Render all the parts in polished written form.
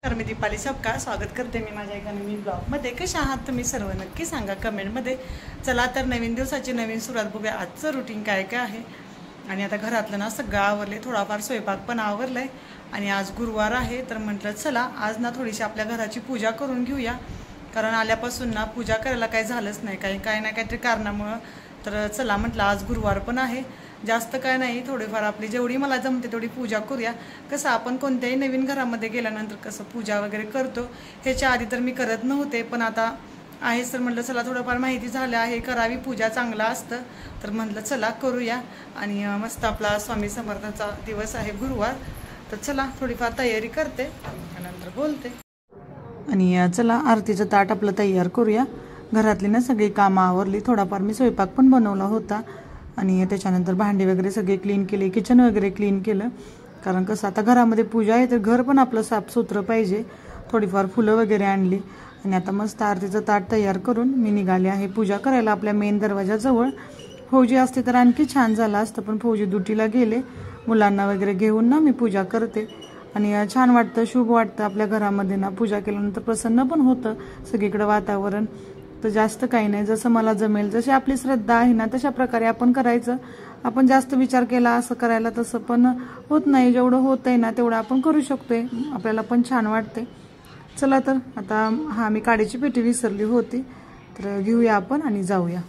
तर मी दीपाली सबका स्वागत करते मी माझ्या एका नवीन ब्लॉगमध्ये। कशा आहात तुम्ही सर्व नक्की सांगा कमेंटमध्ये। चला तर नवीन दिवसाची नवीन सुरुवात बघूया। आजचं रुटीन काय काय आहे आणि आता घरातलं ना सगळं आवरले, थोडाफार स्वयंपाक पण आवरलाय आणि आज गुरुवार आहे तर म्हटलं चला आज ना थोडीशी आपल्या घराची पूजा करून घेऊया, कारण आल्यापासून ना पूजा करायला काही झालंच नाही, काय ना काहीतरी कारणामुळं। तर चला म्हटलं आज गुरुवार पण आहे, जास्त काय नाही थोडीफार आपली जेवढी मला जमते तेवढी पूजा करूया। कसं आपण कोणत्याही नवीन घरामध्ये गेल्यानंतर कसं पूजा वगैरे करतो, ह्याच्या आधी तर मी करत नव्हते, पण आता आहेच तर म्हटलं चला थोडंफार माहिती झालं आहे करावी पूजा, चांगलं असतं तर म्हटलं चला करूया। आणि मस्त आपला स्वामी समर्थांचा दिवस आहे गुरुवार, तर चला थोडीफार तयारी करते नंतर बोलते। आणि चला आरतीचं ताट आपलं तयार करूया। घरातली ना सगळी कामं आवरली, थोडाफार मी स्वयंपाक पण बनवला होता आणि त्याच्यानंतर भांडी वगैरे सगळे क्लीन केले, किचन वगैरे क्लीन केलं, कारण कसं आता घरामध्ये पूजा आहे तर घर पण आपलं साफसुथरं पाहिजे। थोडीफार फुलं वगैरे आणली आणि आता मस्त आरतीचं ताट तयार करून मी निघाले आहे पूजा करायला आपल्या मेन दरवाजाजवळ। फौजी असते तर आणखी छान झालं असतं, पण फौजी ड्युटीला गेले, मुलांना वगैरे घेऊन ना मी पूजा करते आणि छान वाटतं, शुभ वाटतं आपल्या घरामध्ये ना पूजा केल्यानंतर, प्रसन्न पण होतं सगळीकडे वातावरण। तर जास्त काही नाही, जसं मला जमेल, जशी आपली श्रद्धा आहे ना तशा प्रकारे आपण करायचं। आपण जास्त विचार केला असं करायला तसं पण होत नाही, जेवढं होतंय ना तेवढं आपण करू शकतोय, आपल्याला पण छान वाटते। चला तर आता मी काडीची पेटी विसरली होती तर घेऊया आपण आणि जाऊया।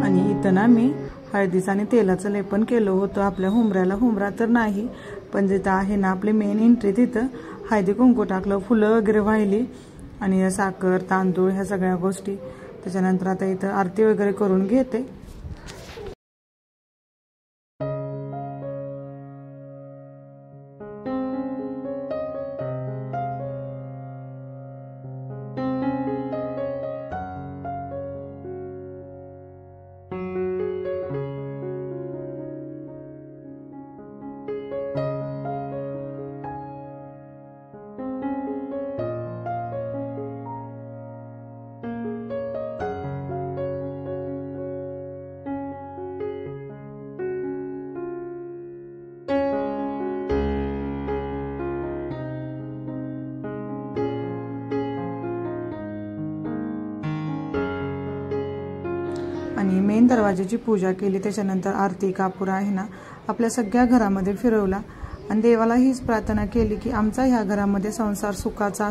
आणि इथं ना मी हळदीचं आणि तेलाचं लेपन केलं होतं आपल्या हुंबऱ्याला। हुंबरा तर नाही, पण जिथं आहे ना आपली मेन एंट्री तिथं हळदी कुंकू टाकलं, फुलं वगैरे वाहिली आणि साखर तांदूळ ह्या सगळ्या गोष्टी। त्याच्यानंतर आता इथं आरती वगैरे करून घेते। आणि मेन दरवाजाची पूजा केली, त्याच्यानंतर आरती कापूर आहे ना आपल्या सगळ्या घरामध्ये फिरवला आणि देवाला हीच प्रार्थना केली की आमचा ह्या घरामध्ये संसार सुखाचा,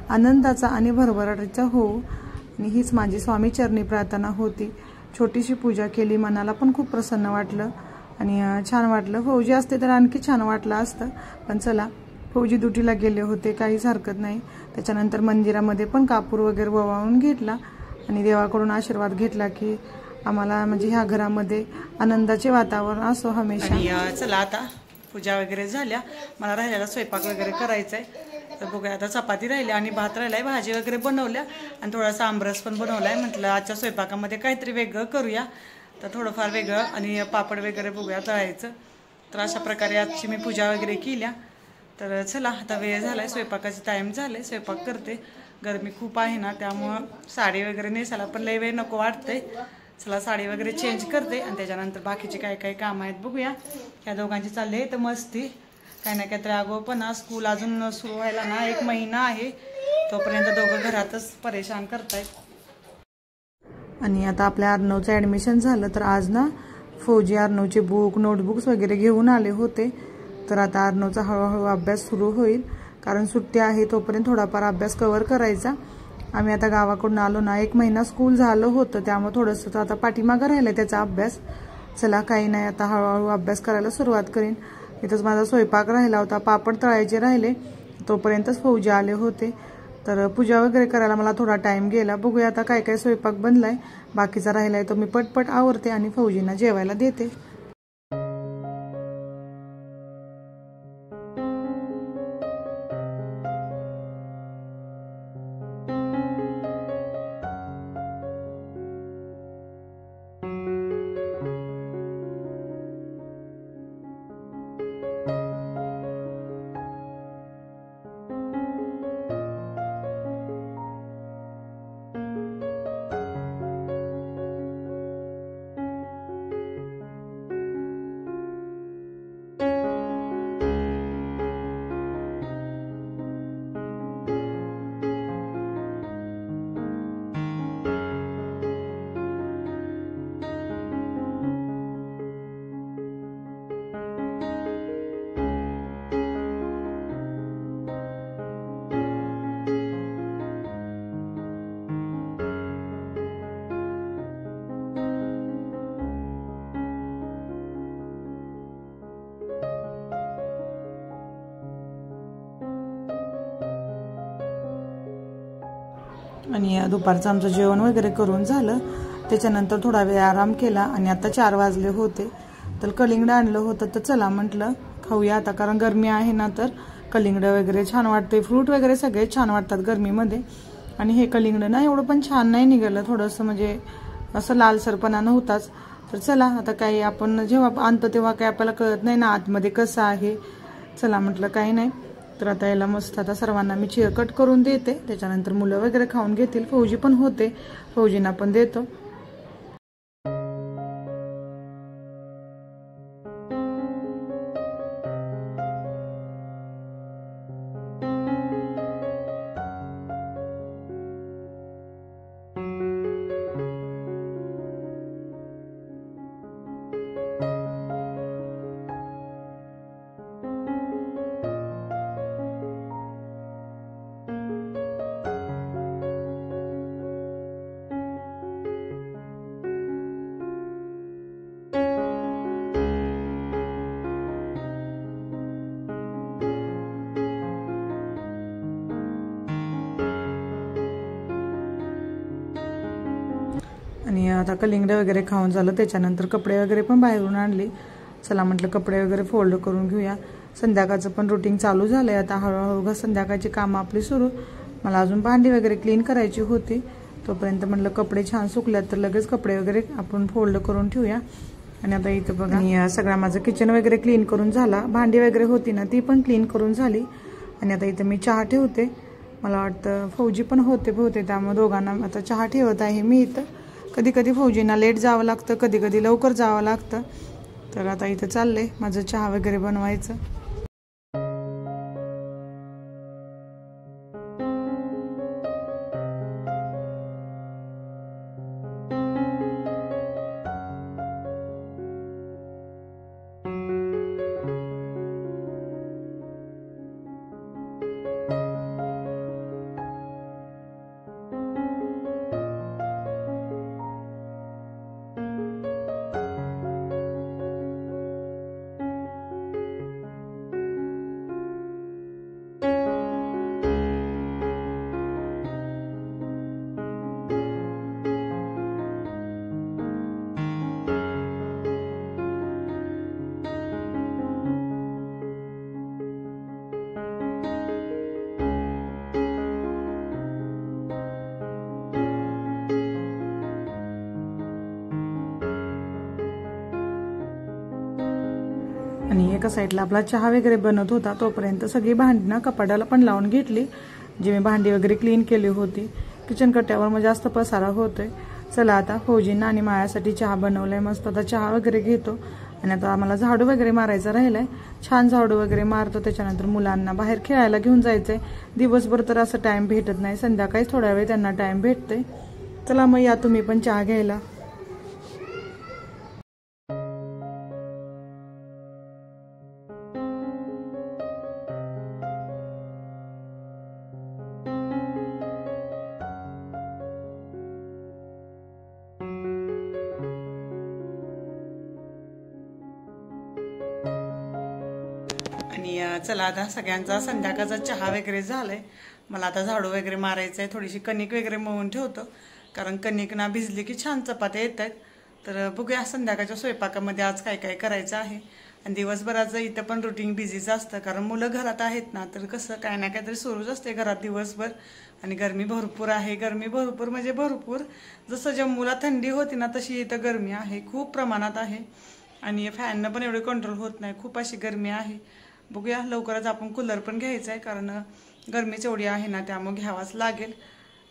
आनंदाचा आणि भरभराटीचा हो, आणि हीच माझी स्वामी चरणी प्रार्थना होती। छोटीशी पूजा केली, मनाला पण खूप प्रसन्न वाटलं आणि छान वाटलं। फौजी असते तर आणखी छान वाटलं असतं, पण चला फौजी ड्युटीला गेले होते, काहीच हरकत नाही। त्याच्यानंतर मंदिरामध्ये पण कापूर वगैरे ओवाळून घेतला आणि देवाकडून आशीर्वाद घेतला की आम्हाला म्हणजे ह्या घरामध्ये आनंदाचे वातावरण असो हमेशा। चला आता पूजा वगैरे झाल्या, मला राहिलेला स्वयंपाक वगैरे करायचा आहे, तर बघूया आता चपाती राहिली आणि भात राहिलाय, भाजी वगैरे बनवल्या आणि थोडासा आमरस पण बनवलाय। म्हटलं आजच्या स्वयंपाकामध्ये काहीतरी वेगळं करूया, तर थोडंफार वेगळं आणि पापड वगैरे बघूया तळायचं। तर अशा प्रकारे आजची मी पूजा वगैरे केल्या। तर चला आता वेळ झालाय, स्वयंपाकाचे टाईम झाले, स्वयंपाक करते। गरमी खूप आहे ना त्यामुळं साडी वगैरे नेसायला पण लय वेळ नको वाटतंय। चला साडी वगैरे चेंज करते आणि त्याच्यानंतर बाकीचे काय काम आहेत बघूया। ह्या दोघांची चालले तर मस्ती, काही ना काहीतरी आगोपणा, स्कूल अजून सुरू व्हायला ना 1 महिना आहे, तोपर्यंत दोघं घरातच परेशान करतायत। आणि आता आपल्या अर्णवचं ॲडमिशन झालं तर आज ना फौजी अर्णवचे बुक नोटबुक्स वगैरे घेऊन आले होते, तर आता अर्णवचा हळूहळू अभ्यास सुरू होईल, कारण सुट्टी आहे तोपर्यंत थोडाफार अभ्यास कव्हर करायचा। आम्ही आता गावाकडून आलो ना, 1 महिना स्कूल झालं होतं, त्यामुळे थोडंसं आता पाठीमागं राहिलं त्याचा अभ्यास। चला काही नाही, आता हळूहळू अभ्यास करायला सुरुवात करेन। इथंच माझा स्वयंपाक राहिला होता, पापड तळायचे राहिले तोपर्यंतच फौजी आले होते, तर पूजा वगैरे करायला मला थोडा टाइम गेला। बघूया आता काय काय स्वयंपाक बनलाय, बाकीचा राहिलाय तो मी पटपट आवरते आणि फौजींना जेवायला देते। आणि दुपारचं आमचं जेवण वगैरे करून झालं, त्याच्यानंतर थोडा वेळ आराम केला आणि आता 4 वाजले होते। तर कलिंगड आणलं होतं, तर चला म्हटलं खाऊया आता, कारण गरमी आहे ना, तर कलिंगड वगैरे छान वाटते, फ्रूट वगैरे सगळे छान वाटतात गरमीमध्ये। आणि हे कलिंगड ना एवढं पण छान नाही निघालं, थोडंसं म्हणजे असं लालसरपणा नव्हताच। तर चला आता काही आपण जेव्हा आणतो तेव्हा काही आपल्याला कळत नाही ना आतमध्ये कसं आहे, चला म्हटलं काही नाही। तर आता याला मस्त आता सर्वांना मी कट करून देते, त्याच्यानंतर मुलं वगैरे खाऊन घेतील, फौजी पण होते, फौजींना पण देतो। आणि आता कलिंगड वगैरे खाऊन झालं, त्याच्यानंतर कपडे वगैरे पण बाहेरून आणले। चला म्हटलं कपडे वगैरे फोल्ड करून घेऊया, संध्याकाळचं पण रुटीन चालू झालंय आता हळूहळू संध्याकाळची कामं आपली सुरू। मला अजून भांडी वगैरे क्लीन करायची होती, तोपर्यंत म्हटलं कपडे छान सुकल्यात तर लगेच कपडे वगैरे आपण फोल्ड करून ठेवूया। आणि आता इथं बघा सगळा माझं किचन वगैरे क्लीन करून झाला, भांडी वगैरे होती ना ती पण क्लीन करून झाली। आणि आता इथं मी चहा ठेवते, मला वाटतं फौजी पण होते त्यामुळे दोघांना आता चहा ठेवत आहे मी इथं। कधी कधी फौजींना लेट जावं लागतं, कधी कधी लवकर जावं लागतं। तर आता इथं चाललंय माझं चहा वगैरे बनवायचं। आणि एका साईडला आपला चहा वगैरे बनत होता, तोपर्यंत सगळी भांडी ना कपाटाला पण लावून घेतली, जी मी भांडी वगैरे क्लीन केली होती। किचन कट्ट्यावर मग जास्त पसारा होतोय। चला आता फौजींना आणि मायासाठी चहा बनवलाय, मस्त आता चहा वगैरे घेतो। आणि आता आम्हाला झाडू वगैरे मारायचा राहिलाय, छान झाडू वगैरे मारतो, त्याच्यानंतर मुलांना बाहेर खेळायला घेऊन जायचंय। दिवसभर तर असं टाइम भेटत नाही, संध्याकाळी थोड्या वेळ त्यांना टाइम भेटते। चला मग या तुम्ही पण चहा घ्यायला। आणि चला आता सगळ्यांचा संध्याकाळचा चहा वगैरे झालाय. मला आता झाडू वगैरे मारायचं आहे. थोडीशी कणिक वगैरे मळून ठेवतो, कारण कणिक ना भिजली की छान चपात्या येत आहेत. तर बघूया संध्याकाळच्या स्वयंपाकामध्ये आज काय काय करायचं आहे. आणि दिवसभराचं इथं पण रुटीन बिझीच असतं, कारण मुलं घरात आहेत ना, तर कसं काय ना काहीतरी सुरूच असते घरात दिवसभर. आणि गरमी भरपूर आहे. गरमी भरपूर म्हणजे भरपूर. जसं जम्मूला थंडी होती ना, तशी इथं गरमी आहे, खूप प्रमाणात आहे. आणि फॅननं पण एवढे कंट्रोल होत नाही, खूप अशी गरमी आहे. बघूया लवकरच आपण कूलर पण घ्यायचा आहे, कारण गरमीच एवढी आहे ना, त्यामुळे घ्यावाच लागेल.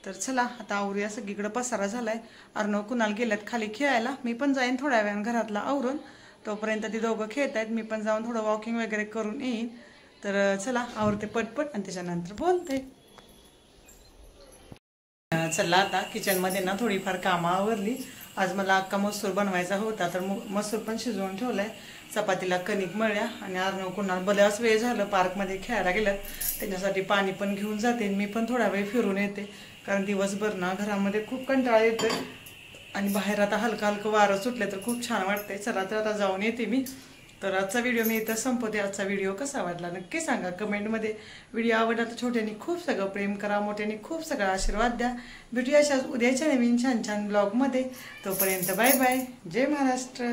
तर चला आता आवरूया. सगळीकडे पसारा झालाय. अर्णव कुणाल गेल्यात खाली खेळायला. मी पण जाईन थोड्या वेळानं घरातला आवरून. तोपर्यंत ती दोघं खेळत आहेत. मी पण जाऊन थोडं वॉकिंग वगैरे करून येईन. तर चला आवरते पटपट आणि त्याच्यानंतर बोलते. चला आता किचनमध्ये ना थोडीफार कामं आवरली. आज मला अख्खा मसूर बनवायचा होता, तर मसूर पण शिजवून ठेवलाय. चपातीला कणिक मळल्या. आणि अर्णव कुणाल बऱ्याच वेळ झालं पार्कमध्ये खेळायला गेल्यात, त्यांच्यासाठी पाणी पण घेऊन जाते. मी पण थोडा वेळ फिरून येते, कारण दिवसभर ना घरामध्ये खूप कंटाळा येतोय. आणि बाहेर आता हलकं हलकं वारं सुटलं तर खूप छान वाटतंय. चला तर आता जाऊन येते मी. तर आजचा व्हिडिओ मी इथं संपवते. आजचा व्हिडिओ कसा वाटला नक्की सांगा कमेंटमध्ये. व्हिडिओ आवडला तर छोट्याने खूप सगळं प्रेम करा, मोठ्याने खूप सगळा आशीर्वाद द्या. भेटूया अशाच उद्याच्या नवीन छान छान ब्लॉगमध्ये. तोपर्यंत बाय बाय. जय महाराष्ट्र.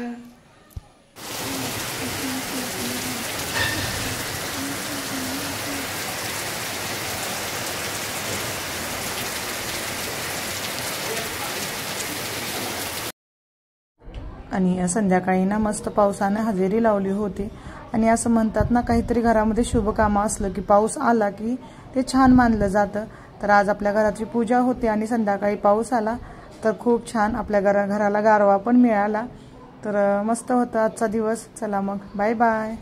आणि संध्याकाळी ना मस्त पावसाने हजेरी लावली होती. आणि असं म्हणतात ना, काहीतरी घरामध्ये शुभ काम असलं की पाऊस आला की ते छान मानलं जातं. तर आज आपल्या घराची पूजा होती आणि संध्याकाळी पाऊस आला, तर खूप छान आपल्या घराला गारवा पण मिळाला. तर मस्त होता आजचा दिवस. चला मग बाय बाय.